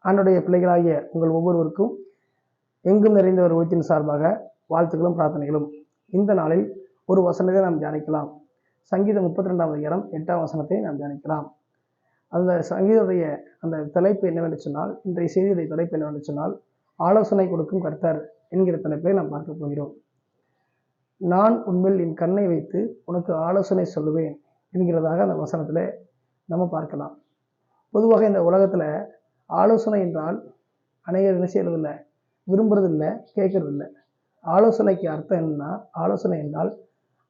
ஆண்டுடைய பிள்ளைகளாகிய உங்கள் ஒவ்வொருவருக்கும் எங்கும் நிறைந்த ஒரு உலகத்தின் சார்பாக வாழ்த்துக்களும் பிரார்த்தனைகளும். இந்த நாளில் ஒரு வசனத்தை நாம் தியானிக்கலாம். சங்கீதம் 32ஆம் அதிகாரம் 8ஆம் வசனத்தை நாம் தியானிக்கலாம். அந்த சங்கீதத்துடைய அந்த தலைப்பு என்னவென்று சொன்னால், இன்றைய செய்தியுடைய தலைப்பு என்னவென்று சொன்னால், ஆலோசனை கொடுக்கும் கர்த்தர் என்கிற தலைப்பை நாம் பார்க்க போகிறோம். நான் உன்மேல் என் கண்ணை வைத்து உனக்கு ஆலோசனை சொல்லுவேன் என்கிறதாக அந்த வசனத்தில் நம்ம பார்க்கலாம். பொதுவாக இந்த உலகத்தில் ஆலோசனை என்றால் அநேகர் என்ன செய்யறதில்லை, விரும்புறதில்லை, கேட்கறதில்லை. ஆலோசனைக்கு அர்த்தம் என்னன்னா, ஆலோசனை என்றால்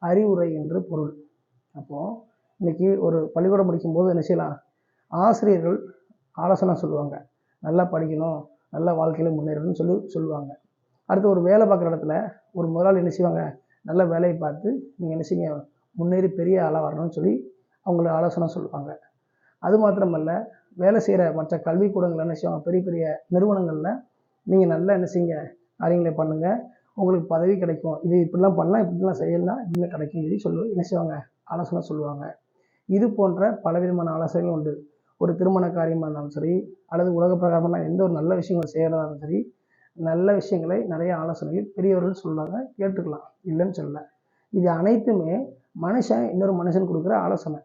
அறிவுரை என்று பொருள். அப்போது இன்னைக்கு ஒரு பள்ளிக்கூடம் படிக்கும்போது என்ன செய்யலாம், ஆசிரியர்கள் ஆலோசனை சொல்லுவாங்க. நல்லா படிக்கணும், நல்ல வாழ்க்கையில் முன்னேறணும்னு சொல்லுவாங்க. அடுத்து ஒரு வேலை பார்க்குற இடத்துல ஒரு முதலாளி என்ன செய்வாங்க, நல்ல வேலையை பார்த்து நீங்கள் என்ன செய்ய முன்னேறி பெரிய ஆளாக வரணும்னு சொல்லி அவங்கள ஆலோசனை சொல்லுவாங்க. அது மாத்திரமல்ல, வேலை செய்கிற மற்ற கல்விக்கூடங்கள் என்ன செய்வாங்க, பெரிய பெரிய நிறுவனங்களில் நீங்கள் நல்லா என்ன செய்யுங்க, காரியங்களை பண்ணுங்கள், உங்களுக்கு பதவி கிடைக்கும், இது இப்படிலாம் பண்ணலாம், இப்படிலாம் செய்யலாம், இப்படிலாம் கிடைக்கும் சொல்லி என்ன செய்வாங்க, ஆலோசனை சொல்லுவாங்க. இது போன்ற பலவிதமான ஆலோசனைகள் உண்டு. ஒரு திருமண காரியமாக இருந்தாலும் சரி, அல்லது உலக பிரகாரமான எந்த ஒரு நல்ல விஷயங்கள் செய்கிறதா இருந்தாலும் சரி, நல்ல விஷயங்களை நிறைய ஆலோசனைகள் பெரியவர்கள் சொல்லுவாங்க, கேட்டுக்கலாம், இல்லைன்னு சொல்லலை. இது அனைத்துமே மனுஷன் இன்னொரு மனுஷன் கொடுக்குற ஆலோசனை.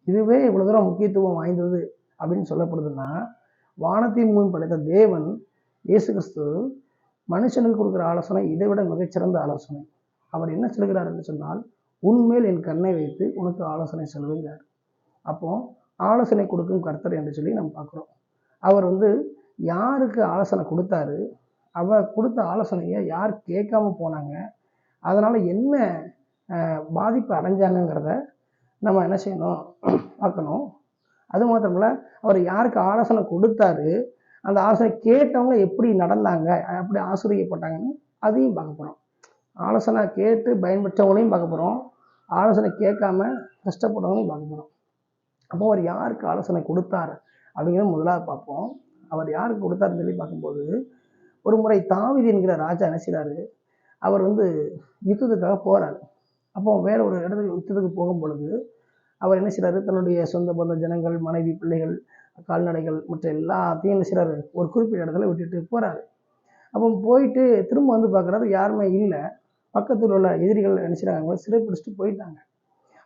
இதுவே இவ்வளோ தூரம் முக்கியத்துவம் வாய்ந்தது அப்படின்னு சொல்லப்படுதுன்னா, வானத்தின் முன் படைத்த தேவன் இயேசு கிறிஸ்து மனுஷனுக்கு கொடுக்குற ஆலோசனை இதை விட மிகச்சிறந்த ஆலோசனை. அவர் என்ன சொல்கிறார் என்று சொன்னால், உன்மேல் என் கண்ணை வைத்து உனக்கு ஆலோசனை சொல்லுங்கிறார். அப்போ ஆலோசனை கொடுக்கும் கர்த்தர் என்று சொல்லி நம்ம பார்க்குறோம். அவர் யாருக்கு ஆலோசனை கொடுத்தாரு, அவர் கொடுத்த ஆலோசனையை யார் கேட்காம போனாங்க, அதனால் என்ன பாதிப்பு அடைஞ்சாங்கிறத நம்ம என்ன செய்யணும், பார்க்கணும். அது மாத்திரமில்ல, அவர் யாருக்கு ஆலோசனை கொடுத்தாரு, அந்த ஆலோசனை கேட்டவங்க எப்படி நடந்தாங்க, எப்படி ஆசிரியப்பட்டாங்கன்னு அதையும் பார்க்க போகிறோம். ஆலோசனை கேட்டு பயன்பெற்றவங்களையும் பார்க்க போகிறோம், ஆலோசனை கேட்காம கஷ்டப்பட்டவங்களையும் பார்க்க போகிறோம். அப்போ அவர் யாருக்கு ஆலோசனை கொடுத்தார் அப்படிங்கிறத முதலாவது பார்ப்போம். அவர் யாருக்கு கொடுத்தாருன்னு சொல்லி பார்க்கும்போது, ஒரு முறை தாவீது என்கிற ராஜா என்ன செய்கிறாரு, அவர் யுத்தத்துக்காக போகிறார். அப்போ வேற ஒரு இடத்துக்கு யுத்தத்துக்கு போகும் பொழுது அவர் என்ன செய்கிறாரு, தன்னுடைய சொந்த பந்த ஜனங்கள், மனைவி, பிள்ளைகள், கால்நடைகள் மற்ற எல்லாத்தையும் என்ன செய்கிறாரு, ஒரு குறிப்பிட்ட இடத்துல விட்டுட்டு போகிறாரு. அப்போ போயிட்டு திரும்ப பார்க்குறாரு, யாருமே இல்லை. பக்கத்தில் உள்ள எதிரிகள் என்ன செய்கிறாங்க, சிறைப்பிடிச்சிட்டு போயிட்டாங்க.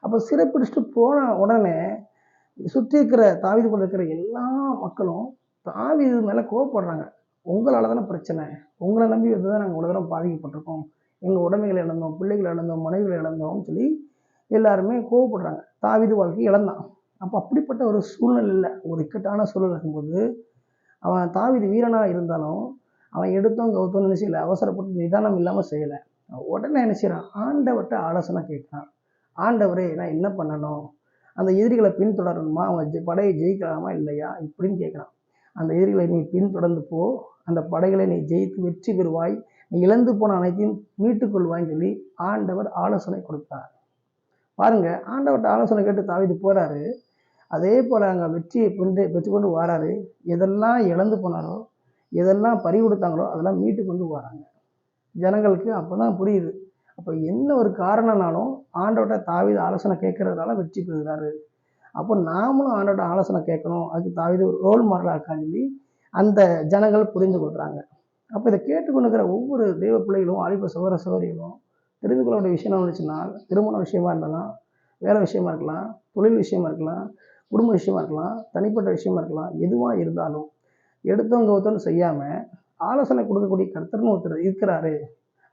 அப்போ சிறைப்பிடிச்சிட்டு போன உடனே சுற்றி இருக்கிற தாவீது கூட இருக்கிற எல்லா மக்களும் தாவீது மேலே கோவப்படுறாங்க. உங்களால் தானே பிரச்சனை, உங்களை நம்பி தான் நாங்கள் இவ்வளோ தூரம் பாதிக்கப்பட்டிருக்கோம், எங்கள் உடைமைகளை இழந்தோம், பிள்ளைகளை இழந்தோம், மனைவிகளை இழந்தோம்னு சொல்லி எல்லாருமே கோவப்படுறாங்க. தாவீது வாழ்க்கை இழந்தான். அப்போ அப்படிப்பட்ட ஒரு சூழ்நிலையில், ஒரு இக்கட்டான சூழல் இருக்கும்போது, அவன் தாவீது வீரனாக இருந்தாலும் அவன் எடுத்தோம் கவுத்தோன்னு என்ன செய்யலை, அவசரப்பட்டு நிதானம் இல்லாமல் செய்யலை. உடனே என்ன செய்யறான், ஆண்டவர்கிட்ட ஆலோசனை கேட்குறான். ஆண்டவரே, நான் என்ன பண்ணணும், அந்த எதிரிகளை பின்தொடரணுமா, அவங்க படையை ஜெயிக்கலாமா இல்லையா இப்படின்னு கேட்குறான். அந்த எதிரிகளை நீ பின்தொடர்ந்து போ, அந்த படைகளை நீ ஜெயித்து வெற்றி பெறுவாய், நீ இழந்து போன அனைத்தையும் மீட்டுக்கொள்வாய்ன்னு சொல்லி ஆண்டவர் ஆலோசனை கொடுத்தார். பாருங்க, ஆண்டவர்கிட்ட ஆலோசனை கேட்டு தாவீது போறாரு. அதே போல அங்கே வெற்றியை பெற்றுக்கொண்டு வராரு. எதெல்லாம் இழந்து போனாரோ, எதெல்லாம் பறி கொடுத்தாங்களோ அதெல்லாம் மீட்டு கொண்டு வராங்க. ஜனங்களுக்கு அப்போதான் புரியுது, அப்போ என்ன ஒரு காரணம்னாலும் ஆண்டவர்கிட்ட தாவீது ஆலோசனை கேட்கறதுனால வெற்றி பெறுகிறாரு. அப்போ நாமளும் ஆண்டவர்கிட்ட ஆலோசனை கேட்கணும், அதுக்கு தாவீது ஒரு ரோல் மாடலாக இருக்கான்னு சொல்லி அந்த ஜனங்கள் புரிந்து கொள்கிறாங்க. அப்போ இதை கேட்டுக்கொண்டுக்கிற ஒவ்வொரு தெய்வ பிள்ளைகளும், வாலிப சகோதர சகோதரிகளும் தெரிந்து கொள்ள வேண்டிய விஷயம் வந்துச்சுன்னா, திருமண விஷயமா இருந்தாலும், வேலை விஷயமா இருக்கலாம், தொழில் விஷயமா இருக்கலாம், குடும்ப விஷயமா இருக்கலாம், தனிப்பட்ட விஷயமா இருக்கலாம், எதுவாக இருந்தாலும் எடுத்தவங்க ஒருத்தரும் செய்யாமல் ஆலோசனை கொடுக்கக்கூடிய கர்த்தர்னு ஒருத்தர் இருக்கிறாரு,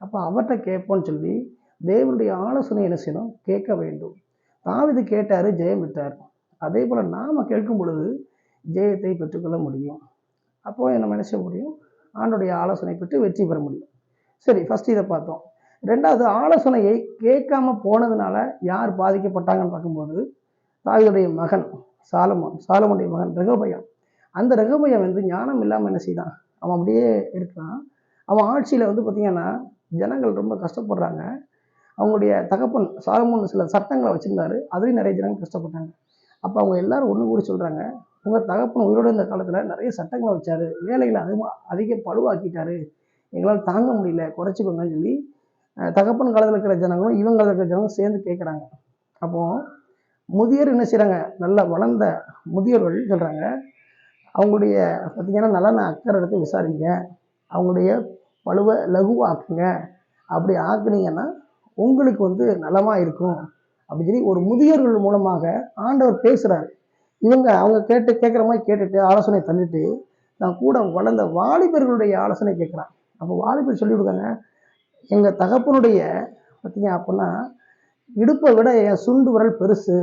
அப்போ அவர்கிட்ட கேட்போன்னு சொல்லி தேவனுடைய ஆலோசனை என்ன செய்யணும், கேட்க வேண்டும். தாவீது கேட்டார், ஜெயம் பெற்றார். அதே போல் நாம் கேட்கும் பொழுது ஜெயத்தை பெற்றுக்கொள்ள முடியும். அப்போது நம்ம என்ன செய்ய முடியும், ஆண்டோடைய ஆலோசனை பெற்று வெற்றி பெற முடியும். சரி, ஃபஸ்ட்டு இதை பார்த்தோம். ரெண்டாவது, ஆலோசனையை கேட்காம போனதுனால யார் பாதிக்கப்பட்டாங்கன்னு பார்க்கும்போது, தாவீதுடைய மகன் சாலமோனுடைய மகன் ரெகொபெயாம். அந்த ரெகொபெயாம் ஞானம் இல்லாமல் என்ன செய்தான், அவன் அப்படியே இருக்கான். அவன் ஆட்சியில் பார்த்திங்கன்னா ஜனங்கள் ரொம்ப கஷ்டப்படுறாங்க. அவங்களுடைய தகப்பன் சாலமோன் சில சட்டங்களை வச்சுருந்தாரு, அதுலேயும் நிறைய ஜனங்கள் கஷ்டப்பட்டாங்க. அப்போ அவங்க எல்லாரும் ஒன்று கூடி சொல்கிறாங்க, உங்கள் தகப்பன் உயிரோடு இருந்த காலத்தில் நிறைய சட்டங்களை வச்சார், வேலைகளை அதிக பழுவாக்கிட்டாரு, எங்களால் தாங்க முடியல, குறைச்சிக்கோங்கன்னு சொல்லி தகப்பன் காலத்தில் இருக்கிற ஜனங்களும் இவங்க காலத்தில் இருக்கிற ஜனங்களும் சேர்ந்து கேட்குறாங்க. அப்போது முதியோர் என்ன செய்கிறாங்க, நல்லா வளர்ந்த முதியோர்கள் சொல்கிறாங்க, அவங்களுடைய பார்த்தீங்கன்னா நலனை அக்கறை எடுத்து விசாரிங்க, அவங்களுடைய பளுவை லகுவாக்குங்க. அப்படி ஆக்குனீங்கன்னா உங்களுக்கு நலமாக இருக்கும் அப்படின்னு சொல்லி ஒரு முதியோர்கள் மூலமாக ஆண்டவர் பேசுகிறாரு. அவங்க கேட்குற மாதிரி கேட்டுட்டு ஆலோசனை தள்ளிட்டு நான் கூட வளர்ந்த வாலிபர்களுடைய ஆலோசனை கேட்குறான். அப்போ வாலிபர் சொல்லி கொடுக்காங்க, எங்கள் தகப்பனுடைய பார்த்தீங்க அப்படின்னா இடுப்பை விட என் சுண்டு விரல் பெருசு,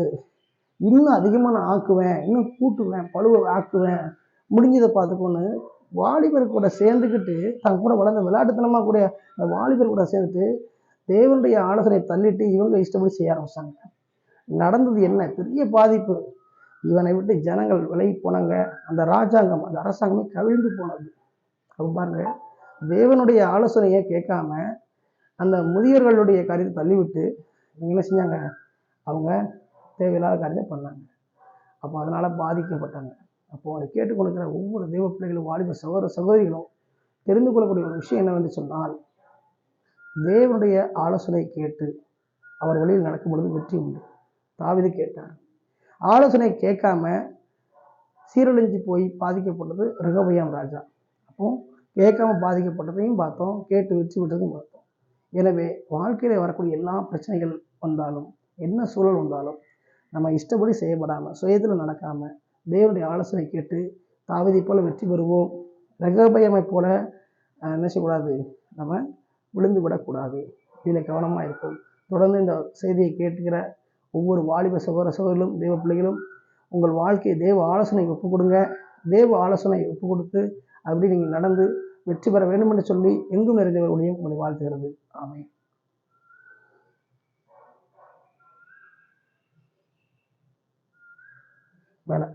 இன்னும் அதிகமாக நான் ஆக்குவேன், இன்னும் கூட்டுவேன், பழுவை ஆக்குவேன், முடிஞ்சதை பார்த்துக்கோன்னு வாலிபர் கூட சேர்ந்துக்கிட்டு தான் கூட வளர்ந்த விளையாட்டுத்தனமாக கூட அந்த வாலிபர் கூட சேர்ந்துட்டு தேவனுடைய ஆலோசனை தள்ளிட்டு இவங்க இஷ்டப்படி செய்ய ஆரம்பிச்சாங்க. நடந்தது என்ன பெரிய பாதிப்பு. இவனை விட்டு ஜனங்கள் விலகி போனாங்க. அந்த ராஜாங்கம், அந்த அரசாங்கமே கவிழ்ந்து போனது. அப்போ பாருங்க, தேவனுடைய ஆலோசனையை கேட்காம அந்த முதியர்களுடைய காரியத்தை தள்ளிவிட்டு இவங்க என்ன செஞ்சாங்க, அவங்க தேவையில்லாத காரியத்தை பண்ணாங்க. அப்போ அதனால் பாதிக்கப்பட்டாங்க. அப்போது அதை கேட்டுக்கொண்டிருக்கிற ஒவ்வொரு தெய்வ பிள்ளைகளும் வாலிப சகோதர சகோதரிகளும் தெரிந்து கொள்ளக்கூடிய ஒரு விஷயம் என்னவென்று சொன்னால், தேவனுடைய ஆலோசனை கேட்டு அவர் வழியில் நடக்கும் பொழுது வெற்றி உண்டு. தாவீது கேட்டார். ஆலோசனை கேட்காம சீரழிஞ்சு போய் பாதிக்கப்பட்டது ரெகொபெயாம் ராஜா. அப்போ கேட்காம பாதிக்கப்பட்டதையும் பார்த்தோம், கேட்டு வெற்றி பெற்றதையும் பார்த்தோம். எனவே வாழ்க்கையில் வரக்கூடிய எல்லா பிரச்சனைகள் வந்தாலும், என்ன சூழல் வந்தாலும், நம்ம இஷ்டப்படி செய்யப்படாமல், சுயத்தில் நடக்காமல், தேவனுடைய ஆலோசனை கேட்டு தாவீதை போல வெற்றி பெறுவோம். ரெகொபெயாமை போல என்ன செய்யக்கூடாது, நம்ம விழுந்து விடக்கூடாது. இதில் கவனமாக இருக்கும். தொடர்ந்து இந்த செய்தியை கேட்டுக்கிற ஒவ்வொரு வாலிப சகோதர சகோதரிகளும் தேவ பிள்ளைகளும் உங்கள் வாழ்க்கையை தேவ ஆலோசனை ஒப்புக் கொடுங்க. தேவ ஆலோசனை ஒப்புக் கொடுத்து அப்படி நீங்கள் நடந்து வெற்றி பெற வேண்டும் என்று சொல்லி எங்கும் நிறைந்தவர்களையும் உங்களை வாழ்த்துகிறது. ஆமென். வேலை